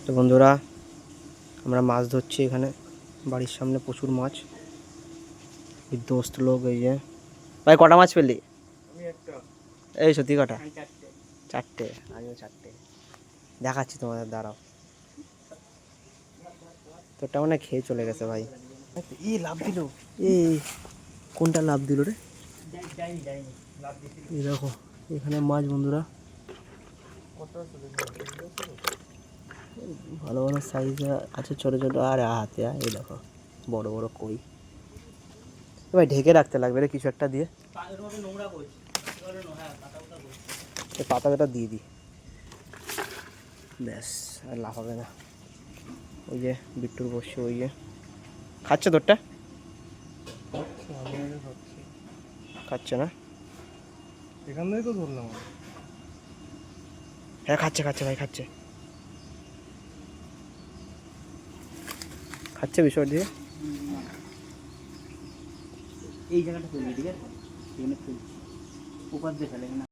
তো বন্ধুরা আমরা মাছ ধরছি এখানে বাড়ির সামনে প্রচুর মাছ। দোস্ত লোক এই যে ভাই কটা মাছ পেলি? এই সত্যি কটা? চারটে। আমিও চারটে দেখাচ্ছি তোমাদের, দাঁড়াও। তোরটা মানে খেয়ে চলে গেছে ভাই। ই লাভ দিল, এই কোনটা লাভ দিল রে? এই দেখো এখানে মাছ বন্ধুরা, ভালো ভালো সাইজ আছে, ছোট ছোট আর হাতে। এই দেখো বড় বড় কই। ভাই ঢেকে রাখতে লাগবে রে কিছু একটা দিয়ে। পাতা দিয়ে দিই, ব্যাস আর লাভ হবে না। ওই যে বিট্টুর বসছে, ওই যে খাচ্ছে তোরটা, খাচ্ছে না? এখান থেকে তো ধরলাম। হ্যাঁ খাচ্ছে খাচ্ছে ভাই, খাচ্ছে খাচ্ছে বিষয় দিয়ে। এই জায়গাটা ফেলবি, ঠিক আছে? এখানে ফেলছি, উপর দিয়ে ফেলে না।